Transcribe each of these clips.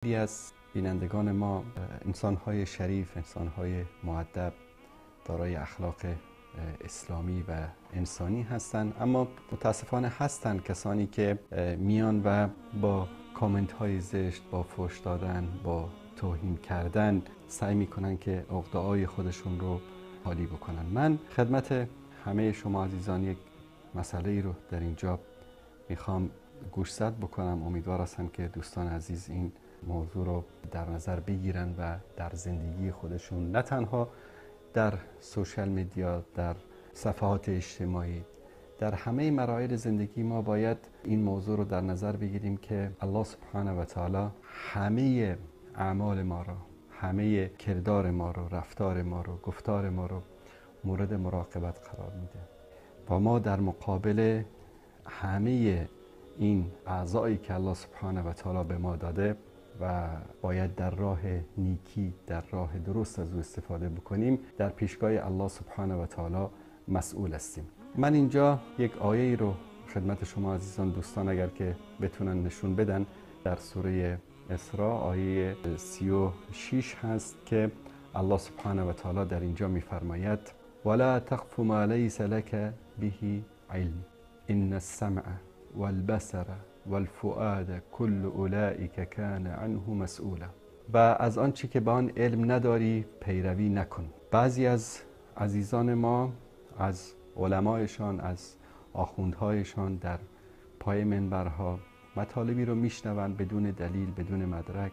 خیلی از بینندگان ما انسان‌های شریف، انسان‌های مؤدب، دارای اخلاق اسلامی و انسانی هستند، اما متاسفانه هستند کسانی که میان و با کامنت‌های زشت، با فحش دادن، با توهین کردن سعی میکنن که عقده‌های خودشون رو خالی بکنن. من خدمت همه شما عزیزان یک مسئله رو در اینجا میخوام گوشزد بکنم. امیدوار هستم که دوستان عزیز این موضوع رو در نظر بگیرن و در زندگی خودشون، نه تنها در سوشال میدیا، در صفحات اجتماعی، در همه مراحل زندگی ما باید این موضوع رو در نظر بگیریم که الله سبحانه و تعالی همه اعمال ما رو، همه کردار ما رو، رفتار ما رو، گفتار ما رو مورد مراقبت قرار میده و ما در مقابل همه این اعضایی که الله سبحانه و تعالی به ما داده و باید در راه نیکی، در راه درست از او استفاده بکنیم، در پیشگاه الله سبحانه و تعالی مسئول هستیم. من اینجا یک آیه رو خدمت شما عزیزان دوستان اگر که بتونن نشون بدن، در سوره اسراء آیه 36 هست که الله سبحانه و تعالی در اینجا میفرماید ولا تقف ما ليس لك به علم ان السمع والبصر والفؤاد كل اولئک کان عنه مسئولا. و از آنچه که به آن علم نداری پیروی نکن. بعضی از عزیزان ما از علمایشان، از آخوندهایشان در پای منبرها مطالبی رو میشنوند بدون دلیل، بدون مدرک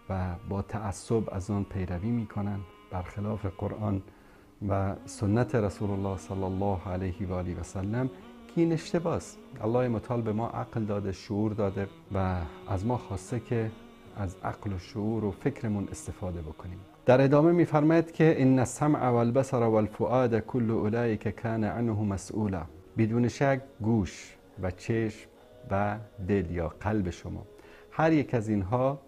و با تعصب از آن پیروی میکنن، برخلاف قرآن و سنت رسول الله صلی الله علیه و آله و سلم که این اشتباه است. الله متعال به ما عقل داده، شعور داده و از ما خواسته که از عقل و شعور و فکرمون استفاده بکنیم. در ادامه میفرماید که ان السمع والبصر والفؤاد كل اولئک کان عنه مسئولا. بدون شک گوش و چشم و دل یا قلب شما، هر یک از اینها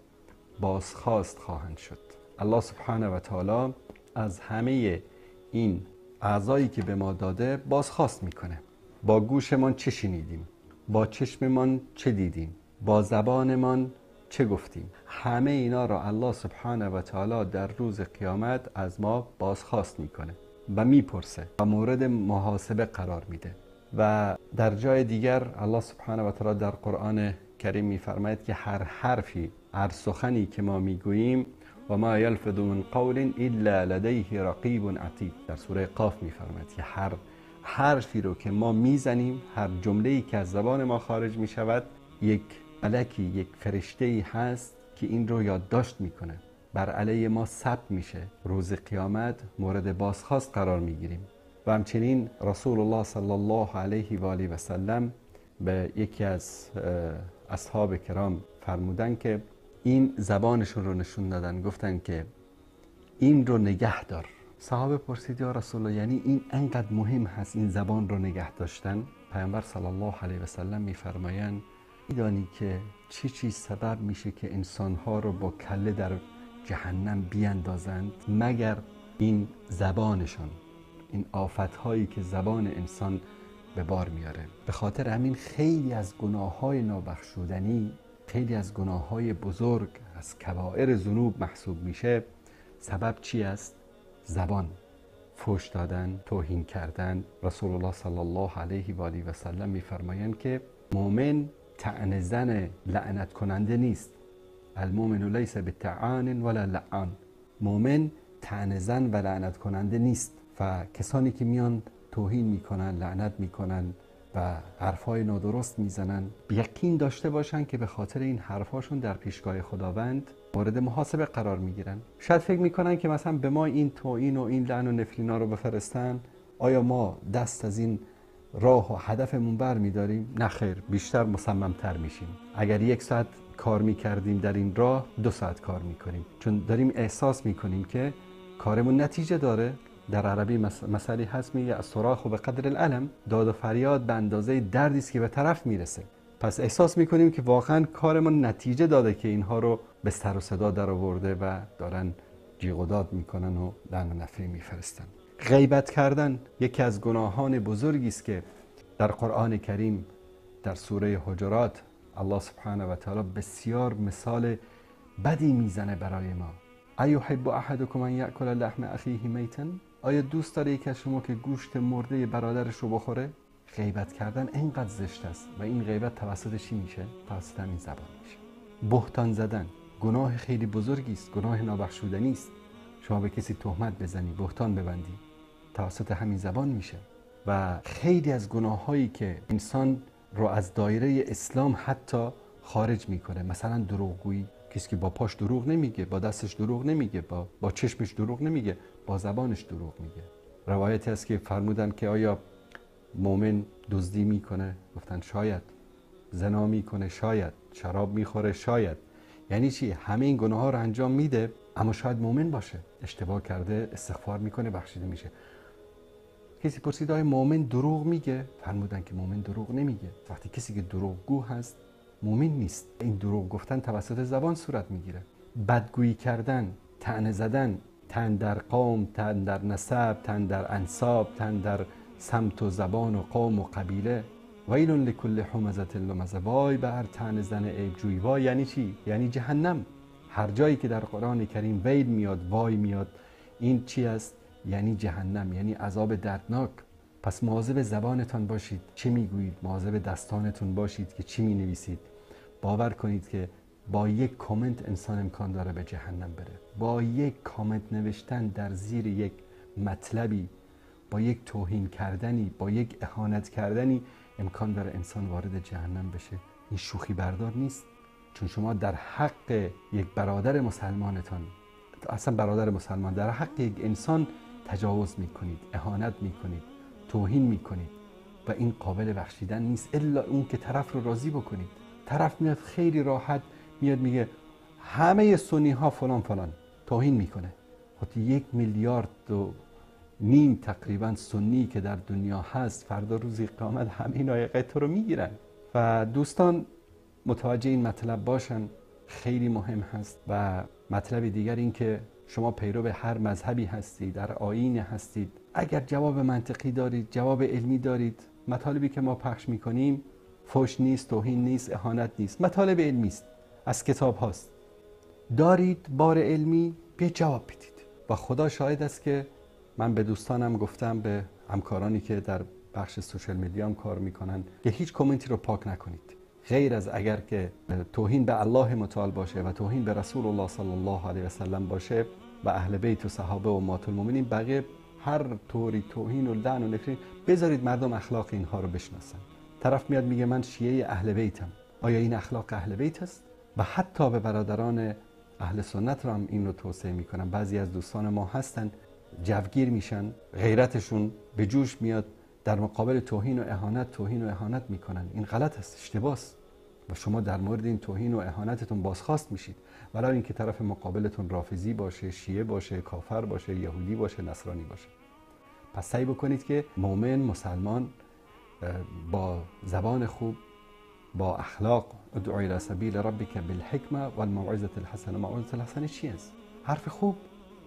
بازخواست خواهند شد. الله سبحانه و تعالی از همه این اعضایی که به ما داده بازخواست میکنه. با گوشمان چه شنیدیم، با چشممان چه دیدیم، با زبانمان چه گفتیم، همه اینا را الله سبحانه و تعالی در روز قیامت از ما بازخواست میکنه و میپرسه و مورد محاسبه قرار میده. و در جای دیگر الله سبحانه و تعالی در قرآن کریم میفرماید که هر حرفی، هر سخنی که ما میگوییم و ما یلفظ من قول الا لدیه رقیب عتید، در سوره قاف میفرماید که هر حرفی رو که ما میزنیم، هر جمله‌ای که از زبان ما خارج میشود، یک ملکی، یک فرشته‌ای هست که این رو یادداشت میکنه، بر علیه ما ثبت میشه. روز قیامت مورد بازخواست قرار میگیریم. و همچنین رسول الله صلی الله علیه و آله و سلم به یکی از اصحاب کرام فرمودن که این زبانشون رو نشون دادن، گفتن که این رو نگه دار. صحابه پرسید یا رسول الله یعنی این انقدر مهم هست این زبان رو نگه داشتن؟ پیامبر صلی الله علیه و سلم میفرمایند میدانی که چه چیز سبب میشه که انسانها رو با کله در جهنم بیاندازند مگر این زبانشان، این آفتهایی که زبان انسان به بار میاره. به خاطر همین خیلی از گناههای نابخشودنی، خیلی از گناههای بزرگ از کبائر ذنوب محسوب میشه. سبب چی است؟ زبان. فحش دادن، توهین کردن. رسول الله صلی الله علیه و آله و سلم میفرمایند که مؤمن طعنه زن لعنت کننده نیست. المؤمن لیس بالطعان ولا لعان. مؤمن طعنه زن و لعنت کننده نیست. و کسانی که میان توهین میکنن، لعنت میکنن و حرفای نادرست میزنن، یقین داشته باشن که به خاطر این حرفاشون در پیشگاه خداوند مورد محاسبه قرار میگیرن. شاید فکر میکنن که مثلا به ما این توهین و این لعن و نفرینا رو بفرستن، آیا ما دست از این راه و هدفمون بر میداریم؟ نه خیر، بیشتر مصممتر میشیم. اگر 1 ساعت کار میکردیم در این راه، 2 ساعت کار میکنیم، چون داریم احساس میکنیم که کارمون نتیجه داره. در عربی مثلی هست میگه الصراخ به قدر الالم، داد و فریاد به اندازه دردی است که به طرف میرسه. پس احساس میکنیم که واقعا کارمون نتیجه داده که اینها رو به سر و صدا در آورده و دارن جیغ و داد میکنن و لعن و نفری میفرستن. غیبت کردن یکی از گناهان بزرگی است که در قرآن کریم در سوره حجرات الله سبحانه و تعالی بسیار مثال بدی میزنه برای ما. ایحب احدکم ان یأکل لحم اخیه میتا؟ آیا دوست داره یکی از شما که گوشت مرده برادرش رو بخوره؟ غیبت کردن اینقدر زشت است و این غیبت توسط چی میشه؟ توسط همین زبان میشه. بهتان زدن گناه خیلی بزرگی است، گناه نابخشودنی است. شما به کسی تهمت بزنی، بهتان ببندی، توسط همین زبان میشه. و خیلی از گناهایی که انسان رو از دایره اسلام حتی خارج میکنه، مثلا دروغگویی. کسی که با پاش دروغ نمیگه، با دستش دروغ نمیگه، با چشمش دروغ نمیگه، با زبانش دروغ میگه. روایتی هست که فرمودن که آیا مؤمن دزدی میکنه؟ گفتن شاید. زنا میکنه؟ شاید. شراب میخوره؟ شاید. یعنی چی؟ همه این گناه ها رو انجام میده اما شاید مؤمن باشه، اشتباه کرده، استغفار میکنه، بخشیده میشه. کسی پرسید آیا مؤمن دروغ میگه؟ فرمودن که مؤمن دروغ نمیگه. وقتی کسی که دروغگو هست مؤمن نیست. این دروغ گفتن توسط زبان صورت میگیره. بدگویی کردن، طعنه زدن، تن در قوم، تن در نسب، تن در انساب، تن در سمت و زبان و قوم و قبیله. ویل لکل همزة لمزه، وای به هر طعنه زن عیب جوی. وای یعنی چی؟ یعنی جهنم. هر جایی که در قرآن کریم ویل میاد، وای میاد، این چی است؟ یعنی جهنم، یعنی عذاب دردناک. پس مواظب زبانتان باشید، چه میگویید. مواظب دستانتون باشید که چی مینویسید. باور کنید که با یک کامنت انسان امکان داره به جهنم بره. با یک کامنت نوشتن در زیر یک مطلبی، با یک توهین کردنی، با یک اهانت کردنی امکان داره انسان وارد جهنم بشه. این شوخی بردار نیست. چون شما در حق یک برادر مسلمانتان، اصلا برادر مسلمان، در حق یک انسان تجاوز میکنید، اهانت میکنید، توهین میکنید و این قابل بخشیدن نیست الا اون که طرف رو راضی بکنید. طرف میاد خیلی راحت میاد میگه همه سنی ها فلان فلان، توهین میکنه. خود 1.5 میلیارد تقریبا سنی که در دنیا هست، فردا روز قیامت همه این آیقه تو رو میگیرن. و دوستان متوجه این مطلب باشن، خیلی مهم هست. و مطلب دیگر این که شما پیرو به هر مذهبی هستید، در آیین هستید، اگر جواب منطقی دارید، جواب علمی دارید، مطالبی که ما پخش میکنیم فحش نیست، توهین نیست، اهانت نیست، مطالب علمی است، از کتاب هاست. دارید بار علمی، به جواب بدید. و خدا شاهد است که من به دوستانم گفتم، به همکارانی که در بخش سوشال میدیا هم کار میکنن، که هیچ کامنتی رو پاک نکنید غیر از اگر که توهین به الله متعال باشه و توهین به رسول الله صلی الله علیه و سلم باشه و اهل بیت و صحابه و امهات المؤمنین. بقیه هر طوری توهین و لعن و نفرین بذارید مردم اخلاق اینها رو بشناسن. طرف میاد میگه من شیعه اهل بیتم، آیا این اخلاق اهل بیت است؟ و حتی به برادران اهل سنت رو هم این رو توصیه میکنم. بعضی از دوستان ما هستن جوگیر میشن، غیرتشون به جوش میاد، در مقابل توهین و اهانت میکنن. این غلط است، اشتباه است و شما در مورد این توهین و اهانتتون بازخواست میشید. ولی اینکه طرف مقابلتون رافضی باشه، شیعه باشه، کافر باشه، یهودی باشه، نصرانی باشه. پس سعی بکنید که مؤمن، مسلمان با زبان خوب، با اخلاق، ادعو الی سبیل ربک بالحکمه والموعظه الحسنه. موعظه الحسنه چی است؟ حرف خوب،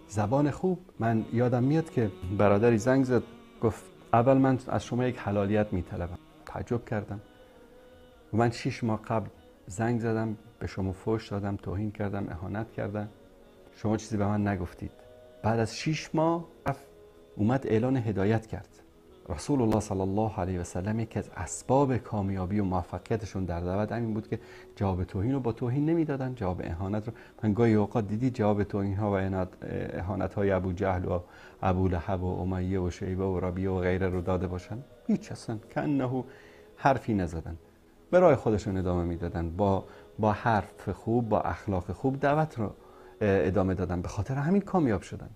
زبان خوب. من یادم میاد که برادری زنگ زد، گفت اول من از شما یک حلالیت میطلبم. تعجب کردم. من 6 ماه قبل زنگ زدم، به شما فحش دادم، توهین کردم، اهانت کردم، شما چیزی به من نگفتید. بعد از 6 ماه اومد اعلان هدایت کرد. رسول الله صلی الله علیه و سلم یکی از اسباب کامیابی و موفقیتشون در دعوت همین بود که جواب توهین رو با توهین نمیدادن، جواب اهانت رو. من گاهی اوقات دیدی جواب توهین ها و اهانت های ابو جهل و ابو لهب و امیه و شیبه و ربیعه و غیره رو داده باشن؟ هیچ، اصلا کنه حرفی نزدن، به راه خودشون ادامه میدادن. با حرف خوب، با اخلاق خوب دعوت رو ادامه دادن. به خاطر همین کامیاب شدن.